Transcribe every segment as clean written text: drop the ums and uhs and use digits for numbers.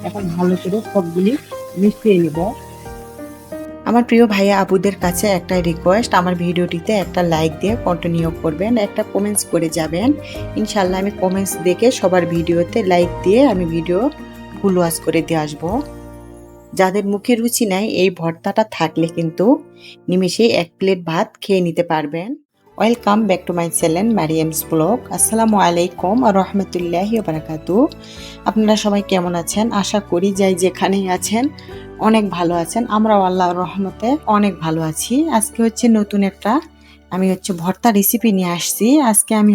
এখন ভালো করে সবগুলি মিশিয়ে নিব। আমার প্রিয় ভাইয়া আপুদের কাছে একটা রিকোয়েস্ট, আমার ভিডিওটিতে একটা লাইক দিয়ে কন্টিনিউ করবেন, একটা কমেন্টস করে যাবেন। ইনশাল্লাহ আমি কমেন্টস দেখে সবার ভিডিওতে লাইক দিয়ে আমি ভিডিও ফুল ওয়াচ করে দিয়ে আসবো। যাদের মুখে রুচি নাই, এই ভর্তাটা থাকলে কিন্তু নিমেষেই 1 প্লেট ভাত খেয়ে নিতে পারবেন। Welcome back to my channel Mariam's blog. আসসালামু আলাইকুম আর রহমতুল্লাহি ওয়া বারাকাতুহু। আপনারা সবাই কেমন আছেন? আশা করি যাই যেখানেই আছেন অনেক ভালো আছেন। আমরাও আল্লাহর রহমতে অনেক ভালো আছি। আজকে হচ্ছে নতুন একটা ভর্তা রেসিপি নিয়ে আসছি। আজকে আমি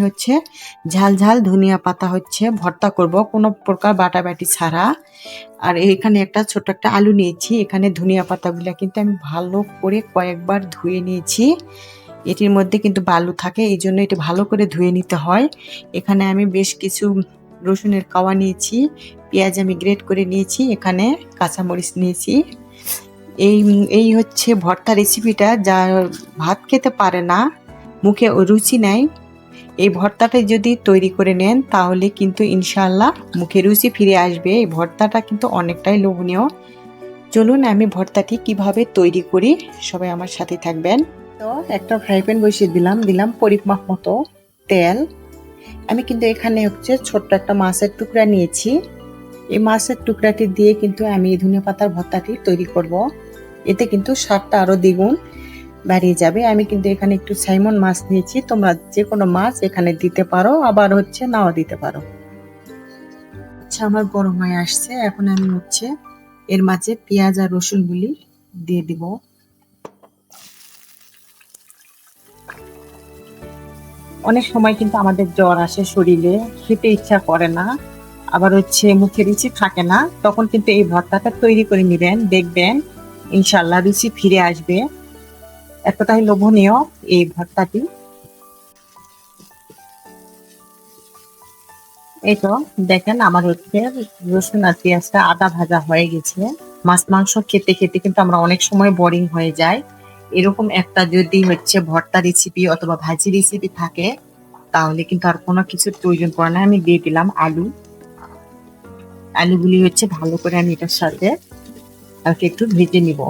ঝাল ঝাল ধনিয়া পাতা ভর্তা করব, কোনো প্রকার বাটাবাটি ছাড়া। আর এখানে একটা ছোট একটা আলু নিয়েছি। এখানে ধনিয়া পাতাগুলো কিন্তু আমি ভালো করে কয়েকবার ধুয়ে নিয়েছি। এটির মধ্যে কিন্তু বালু থাকে, এই জন্য এটি ভালো করে ধুয়ে নিতে হয়। এখানে আমি বেশ কিছু রসুনের কোয়া নিয়েছি, পেঁয়াজ আমি গ্রেট করে নিয়েছি, এখানে কাঁচামরিচ নিয়েছি। এই এই হচ্ছে ভর্তা রেসিপিটা, যা ভাত খেতে পারে না, মুখে রুচি নাই, এই ভর্তাটা যদি তৈরি করে নেন তাহলে কিন্তু ইনশাআল্লাহ মুখে রুচি ফিরে আসবে। এই ভর্তাটা কিন্তু অনেকটাই লোভনীয়। চলুন আমি ভর্তাটি কিভাবে তৈরি করি, সবাই আমার সাথে থাকবেন। তো একটা ফ্রাই প্যান বসিয়ে দিলাম পরিমাপ মতো তেল। আমি কিন্তু এখানে ছোট্ট একটা মাছের টুকরা নিয়েছি। এই মাছের টুকরাটি দিয়ে কিন্তু আমি ধনিয়া পাতার ভর্তাটি তৈরি করব। এতে কিন্তু স্বাদটা আরো দ্বিগুণ বাড়িয়ে যাবে। আমি কিন্তু এখানে একটু সাইমন মাছ নিয়েছি, তোমরা যে কোনো মাছ এখানে দিতে পারো, আবার নাও দিতে পারো। আমার গরম হয়ে আসছে, এখন আমি এর মাঝে পেঁয়াজ আর রসুন গুলি দিয়ে দিব। অনেক সময় কিন্তু আমাদের জ্বর আসে, শরীরে খেতে ইচ্ছা করে না, আবার মুখে রুচি থাকে না, তখন কিন্তু এই ভর্তাটা তৈরি করে নিবেন, দেখবেন ইনশাল্লাহ রুচি ফিরে আসবে। এতটাই লোভনীয় এই ভর্তাটি। এই তো দেখেন আমার রসুন আর পেঁয়াজটা আদা ভাজা হয়ে গেছে। মাছ মাংস খেতে খেতে কিন্তু আমরা অনেক সময় বোরিং হয়ে যায়, এরকম একটা যদি ভর্তা রেসিপি অথবা ভাজি রেসিপি থাকে তাহলে কিন্তু আর কোনো কিছুর প্রয়োজন পড়ে না। আমি দিয়ে দিলাম আলুগুলি ভালো করে আমি এটার সাথে একটু ভেজে নিব।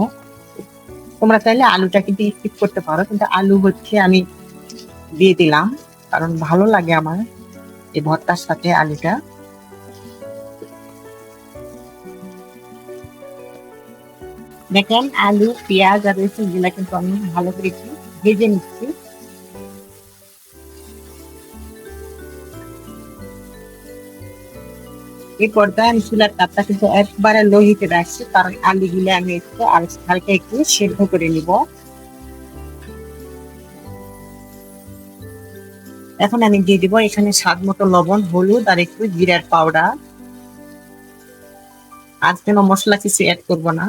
তোমরা চাইলে আলুটা কিন্তু স্কিপ করতে পারো, কিন্তু আলু আমি দিয়ে দিলাম কারণ ভালো লাগে আমার এই ভর্তার সাথে আলুটা। দেখেন আলু পেঁয়াজ আর রসুন গুলা কিন্তু আমি ভালো করে একটু ভেজে নিচ্ছি। এই পর্যায়ে আমি চুলার তাপটা কিন্তু একবারে লো হিটে রাখছি, কারণ আলু গুলো আমি হালকা একটু সেদ্ধ করে নিব। এখন আমি দিয়ে দিব এখানে স্বাদ মতো লবণ, হলুদ আর একটু জিরার পাউডার। আজ কোনো মশলা কিছু অ্যাড করবো না।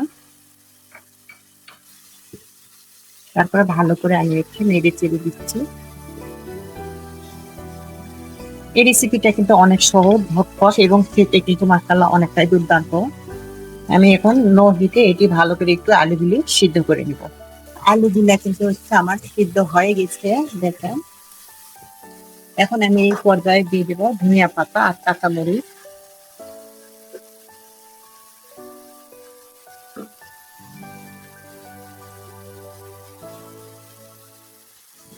তারপরে ভালো করে আমি একটু নেড়ে চেড়ে দিচ্ছি। এই রেসিপিটা কিন্তু অনেক সহজ, ঝটপট এবং খেতে কিন্তু মাশাআল্লাহ অনেকটাই দুর্দান্ত। আমি এখন লো হিটে এটি ভালো করে একটু আলুগুলি সিদ্ধ করে নিব। আলুগুলা কিন্তু আমার সিদ্ধ হয়ে গেছে, দেখেন। এখন আমি এই পর্যায়ে দিয়ে দেবো ধনিয়া পাতা আর কাঁচামরিচ।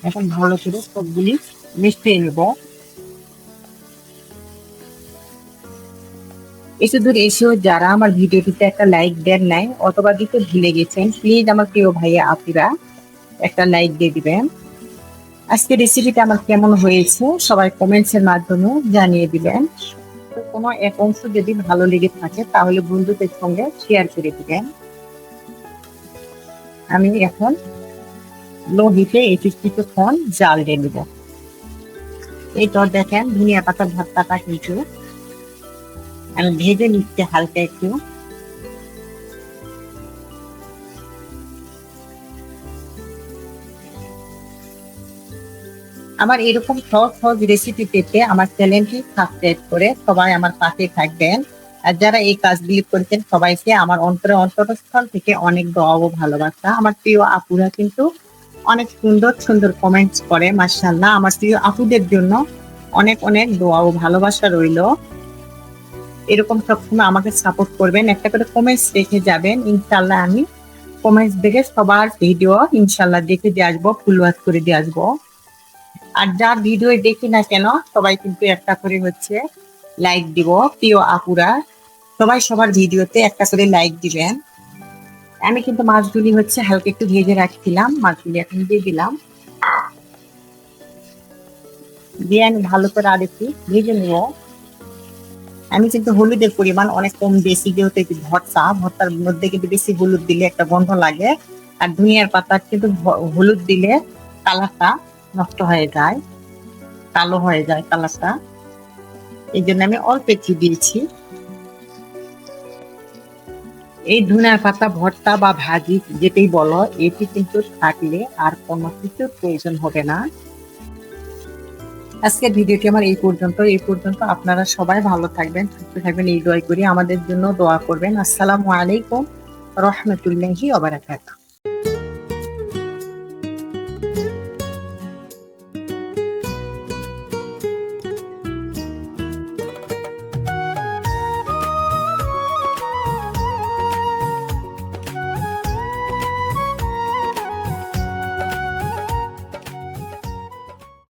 এখন ভালো করে সবগুলি মিশিয়ে নেব। এসে দূর এসেও যারা আমার ভিডিওটিতে একটা লাইক দেন নাই অথবা দিতে ভুলে গেছেন, প্লিজ আমার প্রিয় ভাইয়া আপুরা একটা লাইক দিয়ে দিবেন। আজকে রেসিপিটা আমার কেমন হয়েছে সবাই কমেন্টস এর মাধ্যমে জানিয়ে দিবেন। কোনো এক অংশ যদি ভালো লেগে থাকে তাহলে বন্ধুদের সঙ্গে শেয়ার করে দিবেন। আমি এখন লো হিটে এটি কিছুক্ষণ জাল দিয়ে নেব। এই তো দেখেন ধনিয়া পাতার ভর্তাটা কিন্তু আমি ভেজে নিচ্ছি হালকা একটু। আমার এরকম সহজ সহজ রেসিপি পেতে আমার চ্যানেলটি সাবস্ক্রাইব করে সবাই আমার পাশে থাকবেন। আর যারা এই কাজগুলি করেছেন সবাইকে আমার অন্তরস্থল থেকে অনেক দোয়া ও ভালোবাসা। আমার প্রিয় আপুরা কিন্তু অনেক সুন্দর সুন্দর কমেন্টস করে, মাশাআল্লাহ। আমার প্রিয় আপুদের জন্য অনেক অনেক দোয়া ও ভালোবাসা রইল। এরকম সবসময় আমাকে সাপোর্ট করবেন, একটা করে কমেন্টস রেখে যাবেন। ইনশাল্লাহ আমি কমেন্টস দেখে সবার ভিডিও ইনশাল্লাহ দেখে দিয়ে আসবো, ফুল ওয়াচ করে দিয়ে আসবো। আর যার ভিডিও দেখি না কেন সবাই কিন্তু একটা করে হচ্ছে লাইক দিব। প্রিয় আপুরা সবাই সবার ভিডিওতে একটা করে লাইক দিবেন। আমি কিন্তু মাছগুলি হচ্ছে হালকা একটু ভেজে রাখছিলাম, মাছগুলি এখন দিয়ে দিলাম, দিয়ে আমি ভালো করে আর একটু ভেজে নেব। আমি কিন্তু হলুদের পরিমাণ অনেক কম বেশি, যেহেতু একটু ভর্তার মধ্যে কিন্তু বেশি হলুদ দিলে একটা গন্ধ লাগে। আর ধনিয়ার পাতা কিন্তু হলুদ দিলে কালারটা নষ্ট হয়ে যায়, কালো হয়ে যায় কালারটা। এই জন্য আমি অল্প একটু দিয়েছি। এই ধনিয়ার পাতা ভর্তা বা ভাজি যেটাই বলো, এটি কিন্তু থাকলে আর কোনো কিছুর প্রয়োজন হবে না। আজকের ভিডিওটি আমার এই পর্যন্ত। আপনারা সবাই ভালো থাকবেন, সুস্থ থাকবেন, এই দোয়া করি। আমাদের জন্য দোয়া করবেন। আসসালামু আলাইকুম রহমতুল্লাহি ওয়া বারাকাতুহু।